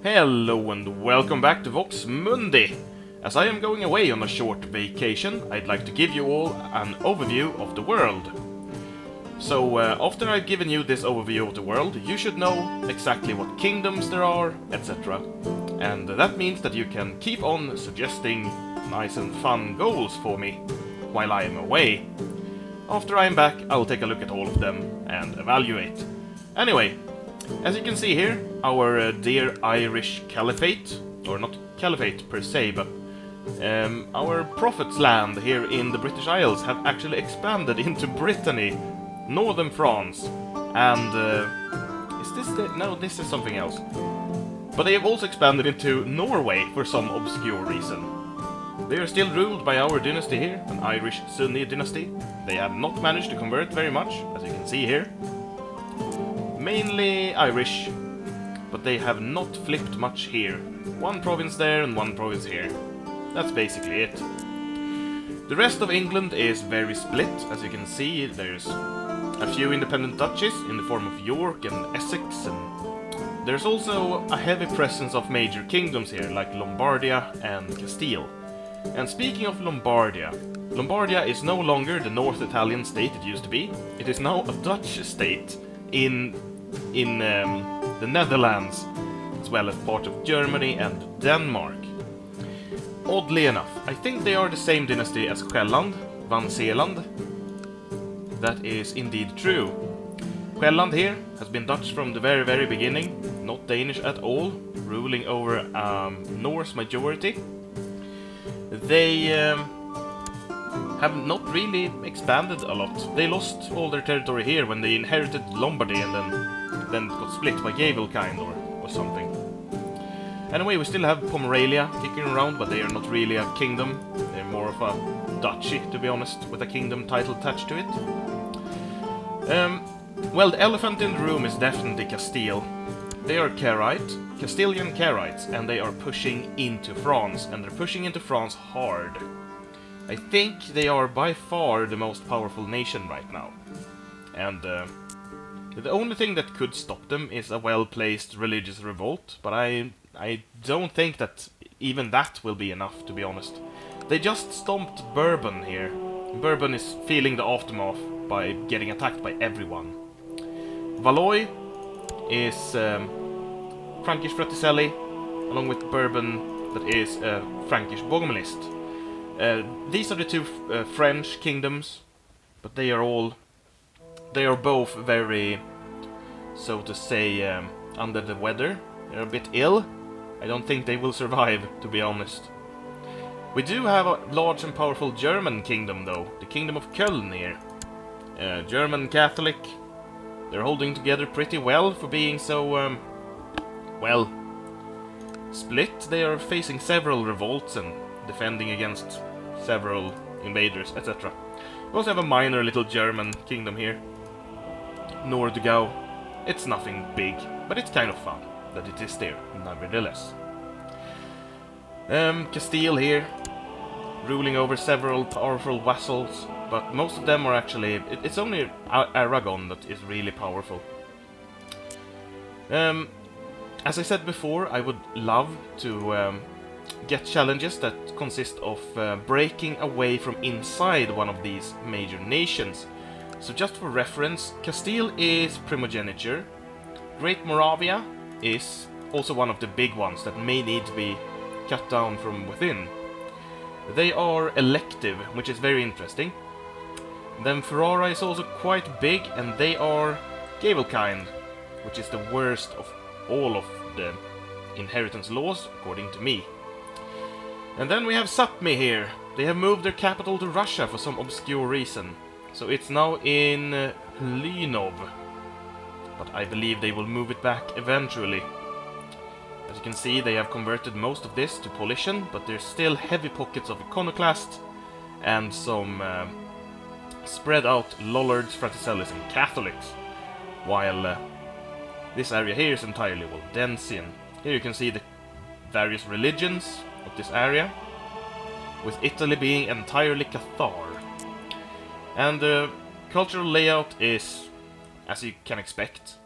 Hello and welcome back to Vox Mundi! As I am going away on a short vacation, I'd like to give you all an overview of the world. So, after I've given you this overview of the world, you should know exactly what kingdoms there are, etc. And that means that you can keep on suggesting nice and fun goals for me while I am away. After I'm back, I'll take a look at all of them and evaluate. Anyway, as you can see here, our dear Irish Caliphate, or not Caliphate per se, but our Prophet's land here in the British Isles have actually expanded into Brittany, northern France, and is this the... no, this is something else. But they have also expanded into Norway for some obscure reason. They are still ruled by our dynasty here, an Irish Sunni dynasty. They have not managed to convert very much, as you can see here. Mainly Irish, but they have not flipped much here. One province there and one province here. That's basically it. The rest of England is very split, as you can see. There's a few independent duchies in the form of York and Essex, and there's also a heavy presence of major kingdoms here, like Lombardia and Castile. And speaking of Lombardia, Lombardia is no longer the North Italian state it used to be. It is now a Dutch state in the Netherlands, as well as part of Germany and Denmark. Oddly enough, I think they are the same dynasty as Själland, Van Zeeland. That is indeed true. Själland here has been Dutch from the very beginning, not Danish at all, ruling over Norse majority. They have not really expanded a lot. They lost all their territory here when they inherited Lombardy and then got split by Gavelkind or something. Anyway, we still have Pomerania kicking around, but they are not really a kingdom. They're more of a duchy, to be honest, with a kingdom title attached to it. Well, the elephant in the room is definitely Castile. They are Castilian Carites, and they are pushing into France, and they're pushing into France hard. I think they are by far the most powerful nation right now. And the only thing that could stop them is a well-placed religious revolt, but I don't think that even that will be enough, to be honest. They just stomped Bourbon here. Bourbon is feeling the aftermath by getting attacked by everyone. Valois is Frankish Fraticelli, along with Bourbon that is Frankish Bogomilist. These are the two French kingdoms, but they are both very, so to say, under the weather. They're a bit ill. I don't think they will survive, to be honest. We do have a large and powerful German kingdom, though, the Kingdom of Köln here. German Catholic. They're holding together pretty well for being so, well, split. They are facing several revolts and defending against several invaders, etc. We also have a minor little German kingdom here. Nordgau. It's nothing big, but it's kind of fun that it is there, nevertheless. Castile here, ruling over several powerful vassals, but most of them are actually... It's only Aragon that is really powerful. As I said before, I would love to get challenges that consist of breaking away from inside one of these major nations. So just for reference, Castile is primogeniture. Great Moravia is also one of the big ones that may need to be cut down from within. They are elective, which is very interesting. Then Ferrara is also quite big, and they are Gavelkind, which is the worst of all of the inheritance laws, according to me. And then we have Sapmi here. They have moved their capital to Russia for some obscure reason. So it's now in Lynov. But I believe they will move it back eventually. As you can see, they have converted most of this to Paulician, but there's still heavy pockets of Iconoclast and some spread out Lollards, Fraticellis and Catholics. While this area here is entirely Waldensian. Here you can see the various religions of this area, with Italy being entirely Cathar. And the cultural layout is, as you can expect,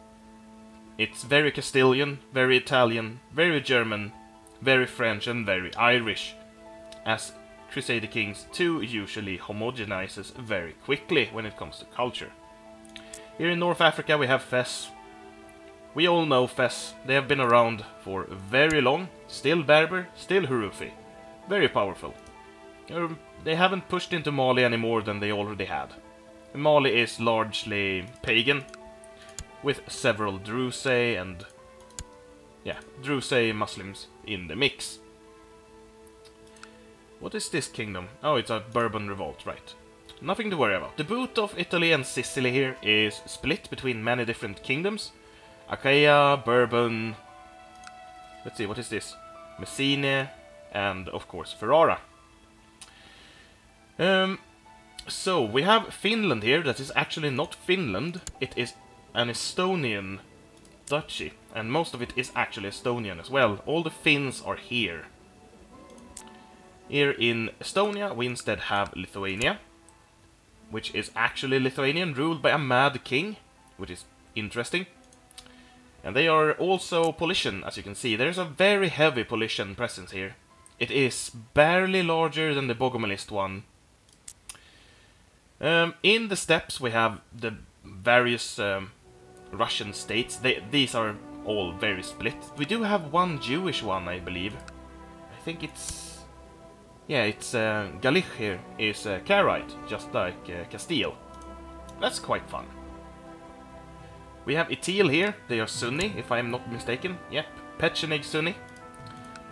It's very Castilian, very Italian, very German, very French, and very Irish, as Crusader Kings 2 usually homogenizes very quickly when it comes to culture. Here in North Africa we have Fez. We all know Fez. They have been around for very long, still Berber, still Hurufi. Very powerful. They haven't pushed into Mali any more than they already had. Mali is largely pagan, with several Druze and Druze Muslims in the mix. What is this kingdom? Oh, it's a Bourbon revolt, right. Nothing to worry about. The boot of Italy and Sicily here is split between many different kingdoms. Achaia, Bourbon... Let's see, what is this? Messene, and of course Ferrara. So, we have Finland here, that is actually not Finland, it is an Estonian duchy, and most of it is actually Estonian as well. All the Finns are here. Here in Estonia we instead have Lithuania, which is actually Lithuanian, ruled by a mad king, which is interesting. And they are also Paulician, as you can see. There's a very heavy Paulician presence here. It is barely larger than the Bogomilist one. In the steppes we have the various Russian states. These are all very split. We do have one Jewish one, I believe. I think it's... yeah, it's Galich here is Karaite, just like Castile. That's quite fun. We have Itil here. They are Sunni, if I am not mistaken. Yep, Pechenegs Sunni.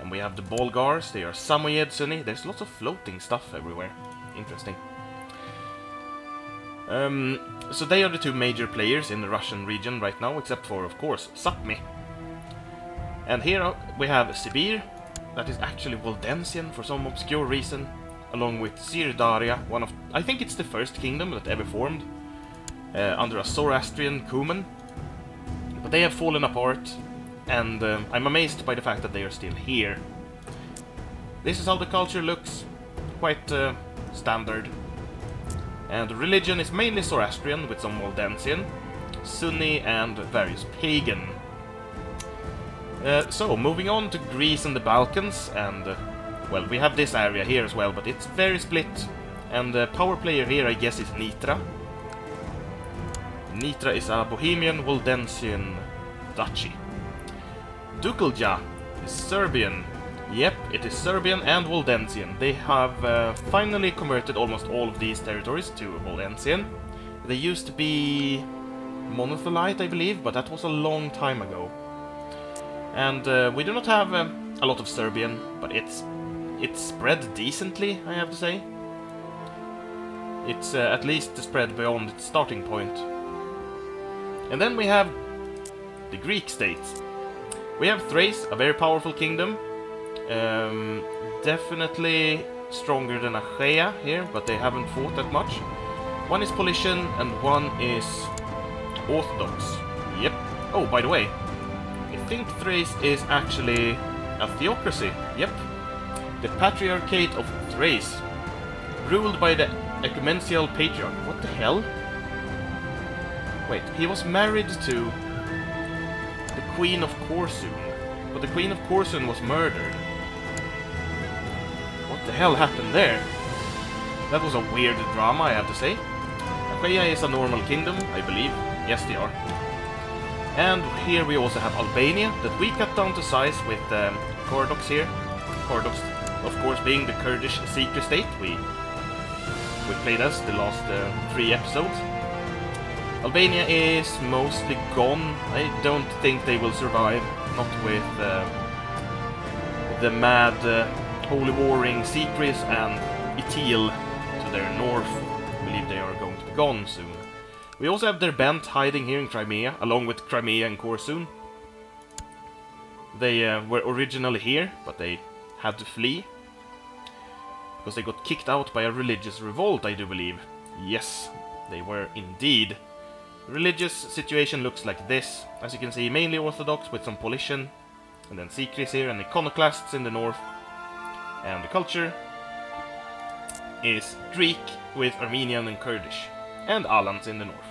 And we have the Bulgars. They are Samoyed Sunni. There's lots of floating stuff everywhere. Interesting. So they are the two major players in the Russian region right now, except for, of course, Sapmi. And here we have Sibir, that is actually Waldensian for some obscure reason, along with Sirdaria, one of... I think it's the first kingdom that ever formed, under a Zoroastrian Kuman. But they have fallen apart, and I'm amazed by the fact that they are still here. This is how the culture looks, quite standard. And the religion is mainly Zoroastrian, with some Waldensian, Sunni, and various pagan. So, moving on to Greece and the Balkans, and, well, we have this area here as well, but it's very split. And the power player here, I guess, is Nitra. Nitra is a Bohemian Waldensian duchy. Duklja is Serbian. Yep, it is Serbian and Waldensian. They have finally converted almost all of these territories to Waldensian. They used to be monothelite, I believe, but that was a long time ago. And we do not have a lot of Serbian, but it's spread decently, I have to say. It's at least spread beyond its starting point. And then we have the Greek states. We have Thrace, a very powerful kingdom. Definitely stronger than Achaia here, but they haven't fought that much. One is Paulician and one is Orthodox. Yep. Oh, by the way, I think Thrace is actually a theocracy. Yep. The Patriarchate of Thrace, ruled by the Ecumenical Patriarch. What the hell? Wait, he was married to the Queen of Korsun, but the Queen of Korsun was murdered. What the hell happened there? That was a weird drama, I have to say. Achaia is a normal kingdom, I believe. Yes, they are. And here we also have Albania, that we cut down to size with Kordox here. Kordox, of course, being the Kurdish secret state we played as the last 3 episodes. Albania is mostly gone. I don't think they will survive, not with the mad holy warring Cyprus and Itil to their north. I believe they are going to be gone soon. We also have Derbent hiding here in Crimea, along with Crimea and Korsun. They were originally here, but they had to flee. Because they got kicked out by a religious revolt, I do believe. Yes, they were indeed. The religious situation looks like this. As you can see, mainly Orthodox with some Paulician. And then Sikris here and Iconoclasts in the north. And the culture is Greek with Armenian and Kurdish. And Alans in the north.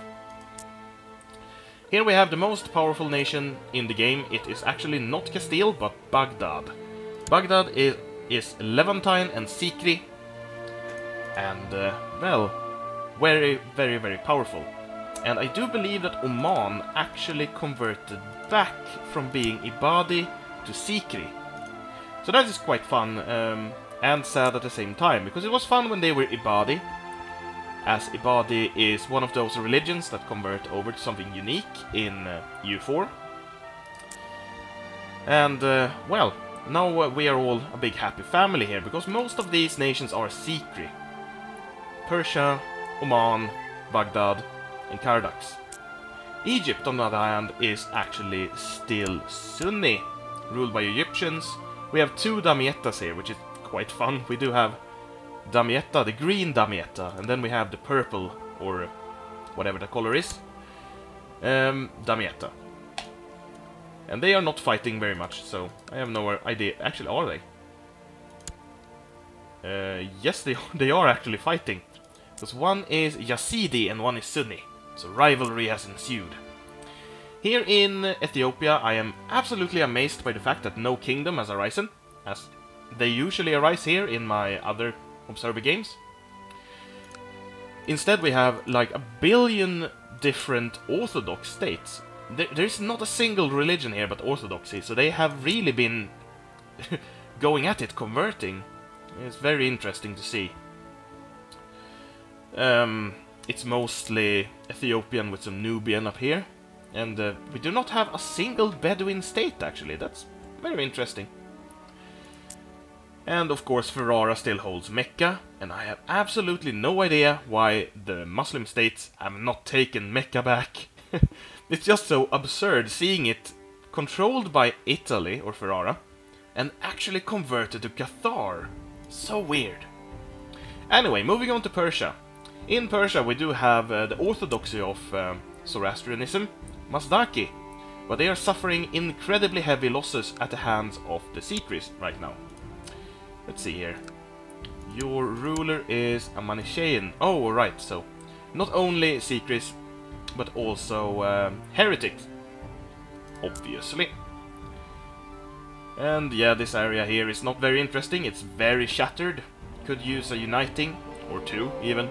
Here we have the most powerful nation in the game. It is actually not Castile, but Baghdad. Baghdad is Levantine and Sikri, and, well, very, very, very powerful. And I do believe that Oman actually converted back from being Ibadi to Sikri. So that is quite fun, and sad at the same time, because it was fun when they were Ibadi, as Ibadi is one of those religions that convert over to something unique in EU4. And, well, now we are all a big happy family here, because most of these nations are Sikri. Persia, Oman, Baghdad, and Kardax. Egypt, on the other hand, is actually still Sunni, ruled by Egyptians. We have two Damietas here, which is quite fun. We do have Damietta, the green Damietta, and then we have the purple, or whatever the color is, Damietta. And they are not fighting very much, so I have no idea. Actually, are they? Yes, they are actually fighting. Because one is Yazidi and one is Sunni, so rivalry has ensued. Here in Ethiopia, I am absolutely amazed by the fact that no kingdom has arisen, as they usually arise here in my other Observer games. Instead, we have like 1 billion different Orthodox states. There's not a single religion here but Orthodoxy, so they have really been going at it, converting. It's very interesting to see. It's mostly Ethiopian with some Nubian up here. And we do not have a single Bedouin state, actually. That's very interesting. And of course Ferrara still holds Mecca, and I have absolutely no idea why the Muslim states have not taken Mecca back. It's just so absurd seeing it controlled by Italy, or Ferrara, and actually converted to Cathar. So weird. Anyway, moving on to Persia. In Persia we do have the orthodoxy of Zoroastrianism, Mazdaki, but they are suffering incredibly heavy losses at the hands of the Sikris right now. Let's see here. Your ruler is a Manichaean. Oh, right, so not only Sikris, but also heretics, obviously. And yeah, this area here is not very interesting. It's very shattered. Could use a uniting, or two even.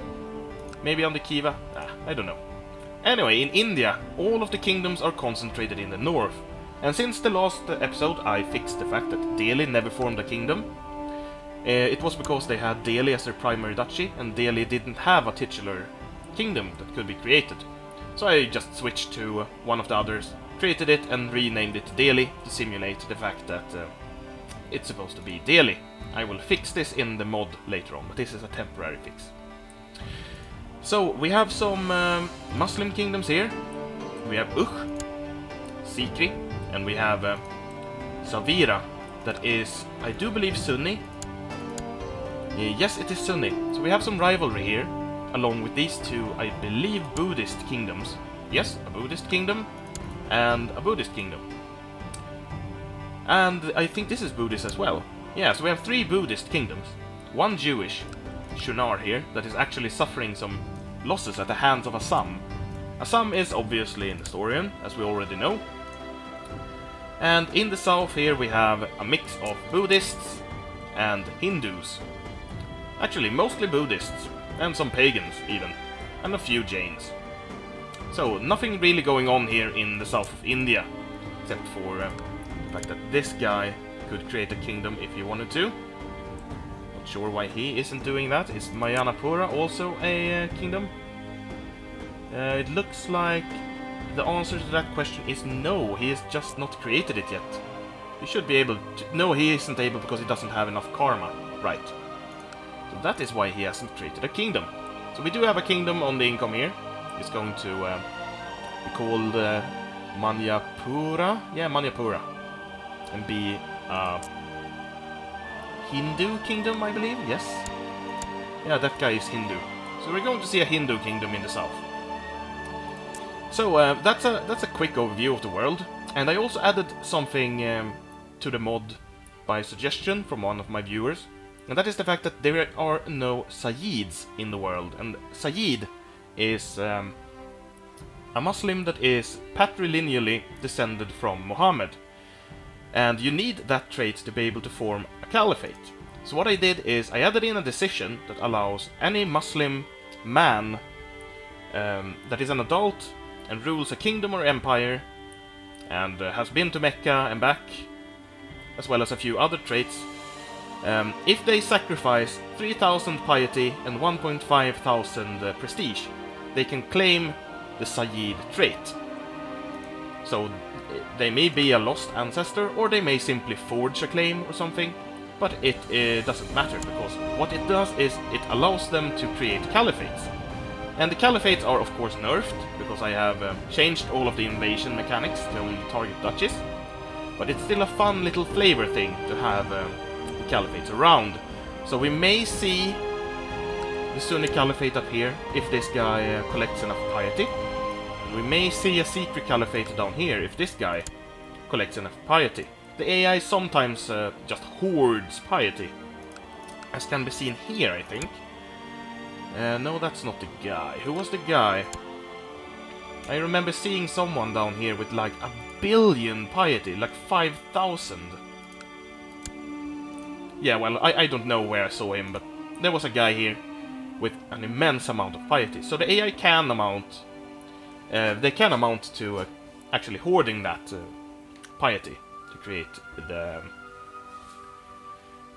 Maybe on the Khiva? I don't know. Anyway, in India, all of the kingdoms are concentrated in the north. And since the last episode, I fixed the fact that Delhi never formed a kingdom. It was because they had Delhi as their primary duchy, and Delhi didn't have a titular kingdom that could be created. So I just switched to one of the others, created it, and renamed it Delhi to simulate the fact that it's supposed to be Delhi. I will fix this in the mod later on, but this is a temporary fix. So, we have some Muslim kingdoms here. We have Sikri, and we have Savira, that is, I do believe, Sunni. Yes, it is Sunni. So we have some rivalry here, along with these two, I believe, Buddhist kingdoms. Yes, a Buddhist kingdom, and a Buddhist kingdom. And I think this is Buddhist as well. Yeah, so we have 3 Buddhist kingdoms. One Jewish, Shunar here, that is actually suffering some losses at the hands of Assam. Assam is obviously in the Nestorian, as we already know. And in the south here we have a mix of Buddhists and Hindus. Actually, mostly Buddhists, and some pagans even, and a few Jains. So, nothing really going on here in the south of India, except for the fact that this guy could create a kingdom if he wanted to. Not sure why he isn't doing that. Is Mayanapura also a kingdom? It looks like the answer to that question is no, he has just not created it yet. He should be able to... No, he isn't able because he doesn't have enough karma. Right. So that is why he hasn't created a kingdom. So we do have a kingdom on the income here. It's going to be called Manyapura. Yeah, Manyapura. And be a Hindu kingdom, I believe. Yes. Yeah, that guy is Hindu. So we're going to see a Hindu kingdom in the south. So that's a quick overview of the world. And I also added something to the mod by suggestion from one of my viewers. And that is the fact that there are no Sayyids in the world. And Sayyid is a Muslim that is patrilineally descended from Muhammad. And you need that trait to be able to form a caliphate. So what I did is I added in a decision that allows any Muslim man that is an adult and rules a kingdom or empire and has been to Mecca and back, as well as a few other traits, if they sacrifice 3,000 piety and 1,500 prestige, they can claim the Sayyid trait. So they may be a lost ancestor, or they may simply forge a claim or something, but it doesn't matter, because what it does is it allows them to create caliphates. And the caliphates are of course nerfed, because I have changed all of the invasion mechanics to only target duchies, but it's still a fun little flavor thing to have the caliphates around. So we may see the Sunni caliphate up here, if this guy collects enough piety. We may see a secret caliphate down here, if this guy collects enough piety. The AI sometimes just hoards piety, as can be seen here, I think. No, that's not the guy. Who was the guy? I remember seeing someone down here with like 1 billion piety, like 5,000. Yeah, well, I don't know where I saw him, but there was a guy here with an immense amount of piety. So the AI can amount... they can amount to actually hoarding that piety to create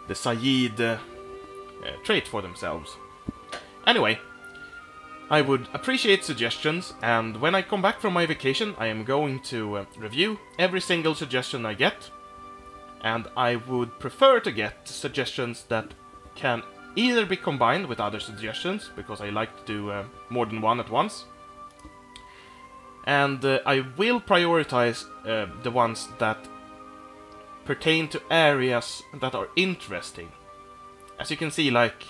the Sayyid trait for themselves. Anyway, I would appreciate suggestions, and when I come back from my vacation I am going to review every single suggestion I get, and I would prefer to get suggestions that can either be combined with other suggestions, because I like to do more than one at once, and I will prioritize the ones that pertain to areas that are interesting. As you can see, like,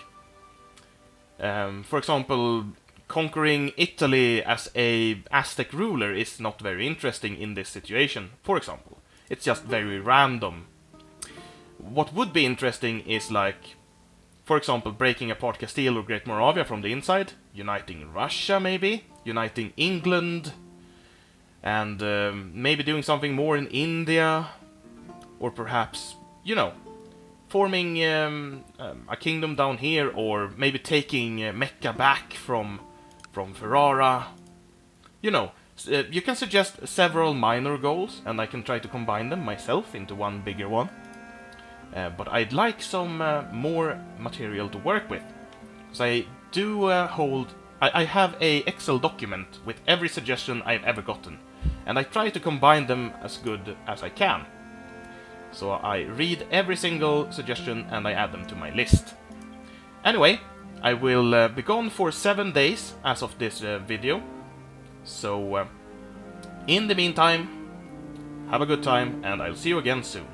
for example, conquering Italy as a Aztec ruler is not very interesting in this situation, for example. It's just very random. What would be interesting is, like, for example, breaking apart Castile or Great Moravia from the inside, uniting Russia maybe, uniting England, and maybe doing something more in India, or perhaps, you know, forming a kingdom down here, or maybe taking Mecca back from Ferrara. You know, you can suggest several minor goals, and I can try to combine them myself into one bigger one. But I'd like some more material to work with. So I do I have a Excel document with every suggestion I've ever gotten, and I try to combine them as good as I can. So I read every single suggestion and I add them to my list. Anyway, I will be gone for 7 days as of this video. So in the meantime, have a good time, and I'll see you again soon.